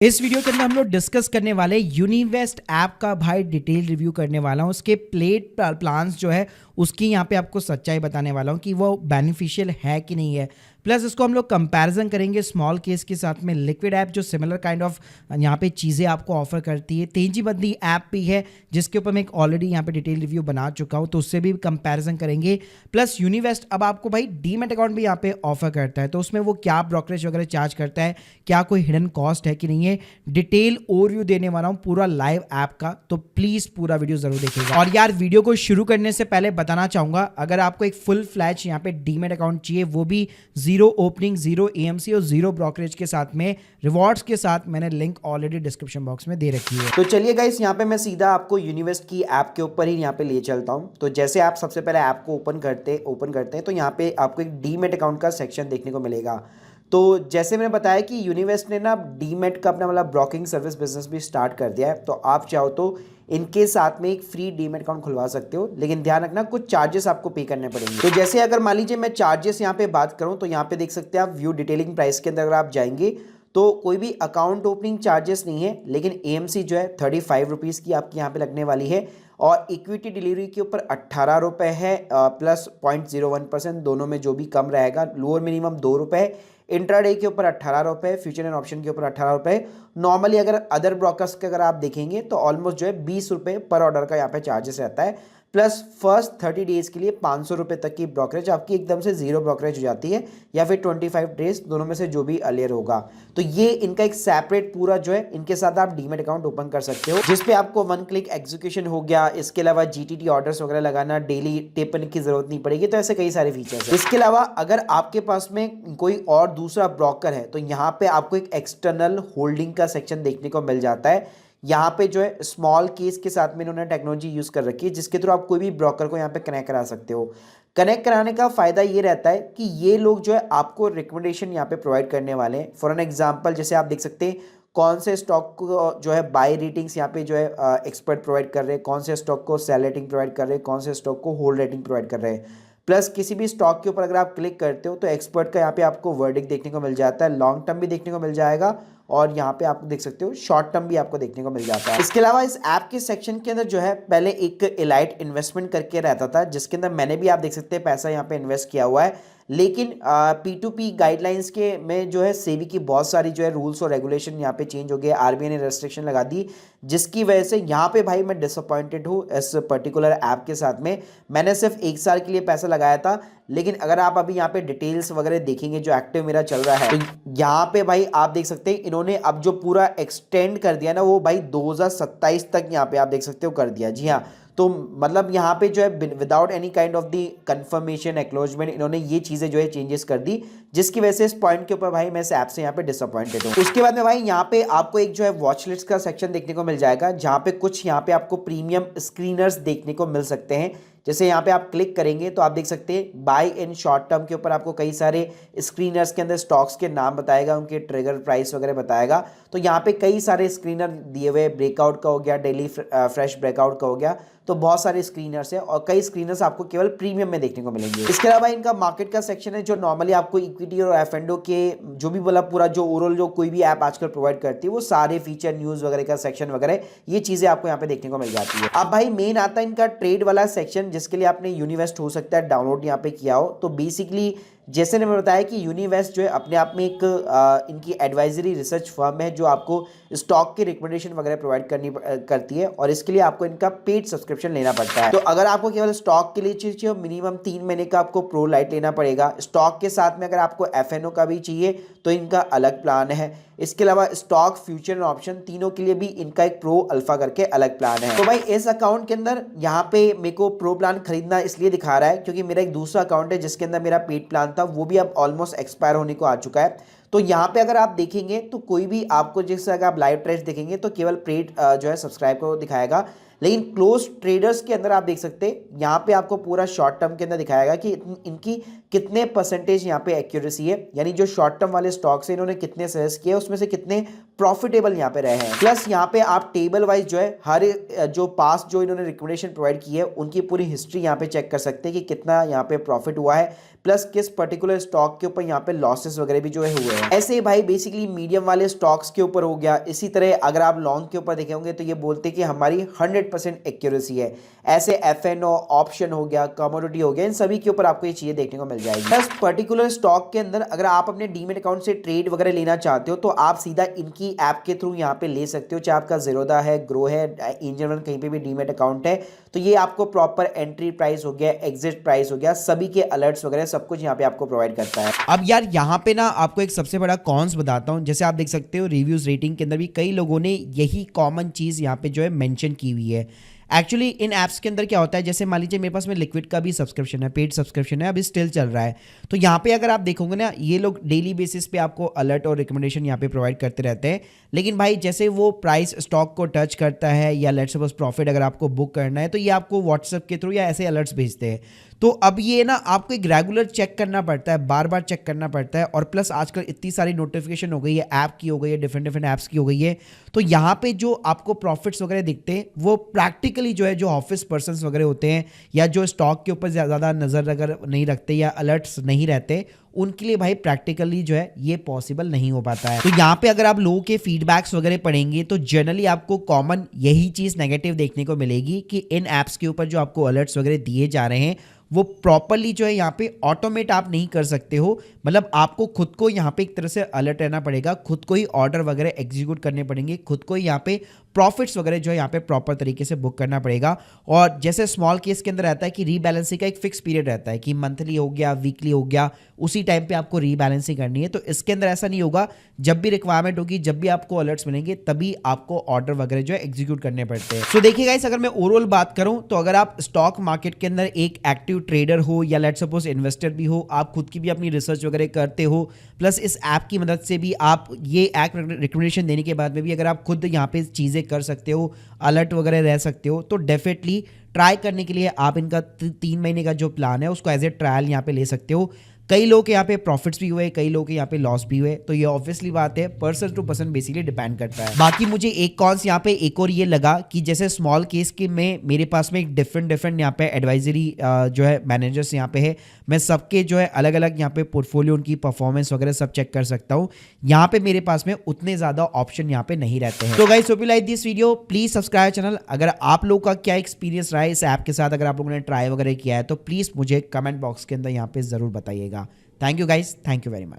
इस वीडियो के अंदर हम लोग डिस्कस करने वाले यूनिवेस्ट ऐप का भाई डिटेल रिव्यू करने वाला हूँ। उसके प्लेट प्लान्स जो है उसकी यहाँ पे आपको सच्चाई बताने वाला हूँ कि वो बेनिफिशियल है कि नहीं है। प्लस इसको हम लोग कंपैरिजन करेंगे स्मॉल केस के साथ में लिक्विड ऐप जो सिमिलर काइंड ऑफ यहाँ पे चीज़ें आपको ऑफर करती है। तेजी बदली ऐप भी है जिसके ऊपर मैं एक ऑलरेडी यहाँ पे डिटेल रिव्यू बना चुका हूँ, तो उससे भी कंपैरिजन करेंगे। प्लस यूनिवेस्ट अब आपको भाई डीमेट अकाउंट भी यहाँ पे ऑफर करता है, तो उसमें वो क्या ब्रोकरेज वगैरह चार्ज करता है, क्या कोई हिडन कॉस्ट है कि नहीं है, डिटेल ओवरव्यू देने वाला हूँ पूरा लाइव ऐप का। तो प्लीज पूरा वीडियो जरूर देखिएगा। और यार वीडियो को शुरू करने से पहले बताना चाहूंगा, अगर आपको एक फुल फ्लैश यहाँ पे डीमेट अकाउंट चाहिए, वो भी जीरो ओपनिंग, जीरो एएमसी और जीरो ब्रोकरेज के साथ में, रिवॉर्ड्स के साथ, मैंने लिंक ऑलरेडी डिस्क्रिप्शन बॉक्स में दे रखी है। तो चलिए गाइस, यहाँ पे मैं सीधा आपको यूनिवेस्ट की ऐप के ऊपर ही यहाँ पे ले चलता हूँ। तो जैसे आप सबसे पहले ऐप को ओपन करते हैं तो यहाँ पे आपको एक डीमेट अकाउंट का सेक्शन देखने को मिलेगा। तो जैसे मैंने बताया कि यूनिवेस्ट ने ना डीमेट का अपना मतलब ब्रोकिंग सर्विस बिजनेस भी स्टार्ट कर दिया है। तो आप चाहो तो इनके साथ में एक फ्री डीमेट अकाउंट खुलवा सकते हो, लेकिन ध्यान रखना कुछ चार्जेस आपको पे करने पड़ेंगे। तो जैसे अगर मान लीजिए मैं चार्जेस यहाँ पे बात करूँ तो यहाँ पे देख सकते हैं आप व्यू डिटेलिंग प्राइस के अंदर अगर आप जाएंगे तो कोई भी अकाउंट ओपनिंग चार्जेस नहीं है, लेकिन एएमसी जो है 35 रुपीज़ की आपकी यहाँ पे लगने वाली है और इक्विटी डिलीवरी के ऊपर 18 रुपये है प्लस 0.01%, दोनों में जो भी कम रहेगा। लोअर मिनिमम 2 रुपये, इंट्राडे के ऊपर 18 रुपये, फ्यूचर एंड ऑप्शन के ऊपर 18 रुपये। नॉर्मली अगर अदर ब्रोकर्स के अगर आप देखेंगे तो ऑलमोस्ट जो है 20 रुपये पर ऑर्डर का यहाँ पे चार्जेस रहता है। प्लस फर्स्ट 30 डेज के लिए 500 रुपये तक की ब्रोकरेज आपकी एकदम से जीरो ब्रोकरेज हो जाती है, या फिर 25 डेज, दोनों में से जो भी अर्लियर होगा। तो ये इनका एक सेपरेट पूरा जो है, इनके साथ आप डीमेट अकाउंट ओपन कर सकते हो, जिसपे आपको 1 क्लिक एग्जीक्यूशन हो गया। इसके अलावा जीटीटी ऑर्डर्स वगैरह लगाना, डेली टिपन की जरूरत नहीं पड़ेगी। तो ऐसे कई सारे फीचर्स हैं। इसके अलावा अगर आपके पास में कोई और दूसरा ब्रोकर है तो यहाँ पे आपको एक एक्सटर्नल होल्डिंग का सेक्शन देखने को मिल जाता है। यहाँ पे जो है स्मॉल केस के साथ में इन्होंने टेक्नोलॉजी यूज कर रखी है, जिसके थ्रू आप कोई भी ब्रोकर को यहाँ पे कनेक्ट करा सकते हो। कनेक्ट कराने का फायदा ये रहता है कि ये लोग जो है आपको रिकमेंडेशन यहाँ पे प्रोवाइड करने वाले हैं। फॉर एन एग्जांपल, जैसे आप देख सकते हैं कौन से स्टॉक को जो है बाय रेटिंग्स यहाँ पे जो है एक्सपर्ट प्रोवाइड कर रहे हैं, कौन से स्टॉक को सेल रेटिंग प्रोवाइड कर रहे हैं, कौन से स्टॉक को होल्ड रेटिंग प्रोवाइड कर रहे हैं। प्लस किसी भी स्टॉक के ऊपर अगर आप क्लिक करते हो तो एक्सपर्ट का यहाँ पे आपको वर्डिक्ट देखने को मिल जाता है, लॉन्ग टर्म भी देखने को मिल जाएगा और यहाँ पे आप देख सकते हो शॉर्ट टर्म भी आपको देखने को मिल जाता है। इसके अलावा इस ऐप के सेक्शन के अंदर जो है पहले एक एलाइट इन्वेस्टमेंट करके रहता था, जिसके अंदर मैंने भी आप देख सकते हैं पैसा यहाँ पे इन्वेस्ट किया हुआ है। लेकिन P2P गाइडलाइंस के में जो है सेबी की बहुत सारी जो है रूल्स और रेगुलेशन यहाँ पे चेंज हो गए, आरबीआई ने रेस्ट्रिक्शन लगा दी, जिसकी वजह से यहाँ पे भाई मैं डिसअपॉइंटेड हूँ इस पर्टिकुलर ऐप के साथ में। मैंने सिर्फ 1 साल के लिए पैसा लगाया था, लेकिन अगर आप अभी यहाँ पे डिटेल्स वगैरह देखेंगे जो एक्टिव मेरा चल रहा है, तो यहाँ पे भाई आप देख सकते हैं इन्होंने अब जो पूरा एक्सटेंड कर दिया ना, वो भाई 2027 तक यहाँ पे आप देख सकते हो कर दिया। जी हाँ, तो मतलब यहाँ पे जो है without any kind of the confirmation acknowledgement इन्होंने ये चीज़ें जो है चेंजेस कर दी, जिसकी वजह से इस पॉइंट के ऊपर भाई मैं इस ऐप से यहाँ पे डिसअपॉइंटेड हूँ। उसके बाद में भाई यहाँ पे आपको एक जो है वॉच लिस्ट का सेक्शन देखने को मिल जाएगा, जहाँ पे कुछ यहाँ पे आपको प्रीमियम स्क्रीनर्स देखने को मिल सकते हैं। जैसे यहाँ पे आप क्लिक करेंगे तो आप देख सकते हैं बाय इन शॉर्ट टर्म के ऊपर आपको कई सारे स्क्रीनर्स के अंदर स्टॉक्स के नाम बताएगा, उनके ट्रिगर प्राइस वगैरह बताएगा। तो यहाँ पे कई सारे स्क्रीनर दिए हुए, ब्रेकआउट का हो गया, डेली फ्रेश ब्रेकआउट का हो गया, तो बहुत सारे स्क्रीनर्स है और कई स्क्रीनर्स आपको केवल प्रीमियम में देखने को मिलेंगे। इसके अलावा इनका मार्केट का सेक्शन है जो नॉर्मली आपको इक्विटी और एफ&ओ के जो भी बोला पूरा जो ओवरऑल जो कोई भी ऐप आजकल प्रोवाइड करती है, वो सारे फीचर, न्यूज वगैरह का सेक्शन वगैरह, ये चीजें आपको यहाँ पे देखने को मिल जाती है। अब भाई मेन आता है इनका ट्रेड वाला सेक्शन, जिसके लिए आपने यूनिवेस्ट हो सकता है डाउनलोड यहाँ पे किया हो। तो बेसिकली जैसे मैंने बताया कि यूनिवेस्ट जो है अपने आप में एक इनकी एडवाइजरी रिसर्च फर्म है जो आपको स्टॉक की रिकमेंडेशन वगैरह प्रोवाइड करती है, और इसके लिए आपको इनका पेड सब्सक्रिप्शन लेना पड़ता है। तो अगर आपको केवल स्टॉक के लिए चाहिए मिनिमम 3 महीने का आपको प्रो लाइट लेना पड़ेगा। स्टॉक के साथ में अगर आपको एफ&ओ का भी चाहिए तो इनका अलग प्लान है। इसके अलावा स्टॉक, फ्यूचर और ऑप्शन तीनों के लिए भी इनका एक प्रो अल्फा करके अलग प्लान है। तो भाई इस अकाउंट के अंदर यहाँ पे मेरे को प्रो प्लान खरीदना इसलिए दिखा रहा है क्योंकि मेरा एक दूसरा अकाउंट है जिसके अंदर मेरा पेड प्लान था, वो भी अब ऑलमोस्ट एक्सपायर होने को आ चुका है। तो यहाँ पे अगर आप देखेंगे तो कोई भी आपको, जैसे अगर आप लाइव ट्रेड देखेंगे तो केवल पेड जो है सब्सक्राइब को दिखाएगा, लेकिन क्लोज ट्रेडर्स के अंदर आप देख सकते हैं यहाँ पे आपको पूरा शॉर्ट टर्म के अंदर दिखाएगा कि इनकी कितने परसेंटेज यहाँ पे एक्यूरेसी है, यानी जो शॉर्ट टर्म वाले स्टॉक्स हैं इन्होंने कितने सेल्स किए, उसमें से कितने प्रॉफिटेबल यहाँ पे रहे हैं। प्लस यहाँ पे आप टेबल वाइज जो है हर जो पास जो इन्होंने रिकमेंडेशन प्रोवाइड की है उनकी पूरी हिस्ट्री यहाँ पे चेक कर सकते हैं कि कितना यहाँ पे प्रॉफिट हुआ है, प्लस किस पर्टिकुलर स्टॉक के ऊपर यहाँ पे लॉसेस वगैरह भी जो है हुए हैं। ऐसे भाई बेसिकली मीडियम वाले स्टॉक्स के ऊपर हो गया। इसी तरह अगर आप लॉन्ग के ऊपर देखे होंगे तो ये बोलते हैं कि हमारी 100% एक्यूरेसी है। ऐसे एफएनओ ऑप्शन हो गया, कमोडिटी हो गया, इन सभी के ऊपर आपको ये चीजें देखने को मिल जाएगी। प्लस पर्टिकुलर स्टॉक के अंदर अगर आप अपने डीमेट अकाउंट से ट्रेड वगैरह लेना चाहते हो तो आप सीधा इनकी ऐप के थ्रू यहाँ पे ले सकते हो, चाहे आपका ज़ीरोधा है, ग्रो है, एंजल वन कहीं पे भी डीमेट अकाउंट है तो ये आपको प्रॉपर एंट्री प्राइस हो गया, एग्जिट प्राइस हो गया, सभी के अलर्ट्स वगैरह सब कुछ यहाँ पे आपको प्रोवाइड करता है। अब यार यहाँ पे ना आपको एक सबसे बड़ा कॉन्स बताता हूँ। जैसे आप देख सकते हो रिव्यूज रेटिंग के अंदर भी कई लोगों ने यही कॉमन चीज़ यहाँ पे जो है मेंशन की हुई है। एक्चुअली इन ऐप्स के अंदर क्या होता है, जैसे मान लीजिए मेरे पास में लिक्विड का भी सब्सक्रिप्शन है, पेड सब्सक्रिप्शन है, अभी स्टिल चल रहा है। तो यहाँ पे अगर आप देखोगे ना ये लोग डेली बेसिस पे आपको अलर्ट और रिकमेंडेशन यहाँ पे प्रोवाइड करते रहते हैं। लेकिन भाई जैसे वो प्राइस स्टॉक को टच करता है या लेट्स सपोज प्रॉफिट अगर आपको बुक करना है तो ये आपको व्हाट्सएप के थ्रू या ऐसे अलर्ट्स भेजते हैं। तो अब ये ना आपको एक रेगुलर चेक करना पड़ता है, बार बार चेक करना पड़ता है। और प्लस आजकल इतनी सारी नोटिफिकेशन हो गई है, ऐप की हो गई है, डिफरेंट ऐप्स की हो गई है। तो यहाँ पे जो आपको प्रॉफिट्स वगैरह दिखते हैं वो प्रैक्टिकली जो है जो ऑफिस पर्सन्स वगैरह होते हैं या जो स्टॉक के ऊपर ज़्यादा नज़र अगर नहीं रखते या अलर्ट्स नहीं रहते उनके लिए भाई प्रैक्टिकली जो है ये पॉसिबल नहीं हो पाता है। तो यहाँ पे अगर आप लोगों के फीडबैक्स वगैरह पढ़ेंगे तो जनरली आपको कॉमन यही चीज़ नेगेटिव देखने को मिलेगी कि इन ऐप्स के ऊपर जो आपको अलर्ट्स वगैरह दिए जा रहे हैं वो प्रॉपरली जो है यहाँ पे ऑटोमेट आप नहीं कर सकते हो। मतलब आपको खुद को यहाँ पे एक तरह से अलर्ट रहना पड़ेगा, खुद को ही ऑर्डर वगैरह एग्जीक्यूट करने पड़ेंगे, खुद को ही यहाँ पे प्रॉफिट्स वगैरह जो है यहाँ पे प्रॉपर तरीके से बुक करना पड़ेगा। और जैसे स्मॉल केस के अंदर रहता है कि रीबैलेंसिंग का एक फिक्स पीरियड रहता है कि मंथली हो गया, वीकली हो गया, उसी टाइम पे आपको रीबैलेंसिंग करनी है। तो इसके अंदर ऐसा नहीं होगा, जब भी रिक्वायरमेंट होगी, जब भी आपको अलर्ट्स मिलेंगे तभी आपको ऑर्डर वगैरह जो है एग्जीक्यूट करने पड़ते हैं। तो देखिए गाइस, अगर मैं ओवरऑल बात करूं तो अगर आप स्टॉक मार्केट के अंदर एक एक्टिव ट्रेडर हो या लेट्स सपोज इन्वेस्टर भी हो, आप खुद की भी अपनी रिसर्च वगैरह करते हो, प्लस इस ऐप की मदद से भी आप ये ऐप रिकमेंडेशन देने के बाद में भी अगर आप खुद यहाँ पे चीज़ें कर सकते हो, अलर्ट वगैरह रह सकते हो, तो डेफिनेटली ट्राई करने के लिए आप इनका 3 महीने का जो प्लान है उसको एज ए ट्रायल यहाँ पे ले सकते हो। कई लोग के यहाँ पे प्रॉफिट्स भी हुए, कई लोग के यहाँ पे लॉस भी हुए, तो ये ऑब्वियसली बात है, person to person basically depend करता है। बाकी मुझे एक कॉन्स यहाँ पे एक और ये लगा कि जैसे स्मॉल केस के में मेरे पास में एक डिफरेंट यहाँ पे एडवाइजरी जो है मैनेजर्स यहाँ पे है, मैं सबके जो है अलग अलग यहाँ पे पोर्टफोलियो उनकी परफॉर्मेंस वगैरह सब चेक कर सकता हूँ। यहाँ पे मेरे पास में उतने ज्यादा ऑप्शन यहाँ पे नहीं रहते हैं। तो guys, hope you like this video, please subscribe channel. अगर आप लोग का क्या एक्सपीरियंस रहा है इस ऐप के साथ, अगर आप लोगों ने ट्राई वगैरह किया है तो प्लीज मुझे कमेंट बॉक्स के अंदर यहाँ पे जरूर बताइएगा। Thank you guys. Thank you very much.